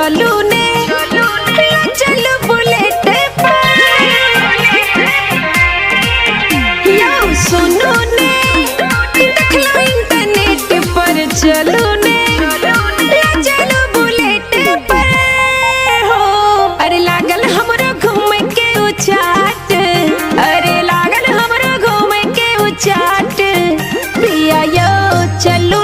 चलू ने चलू बुलेट पर यो सुनो ने देखलो इंटरनेट पर चलू ने चलू बुलेट पर हो। अरे लागल हमरो घूमे के उचाट, अरे लागल हमरो घूमे के उचाट पिया यो चलू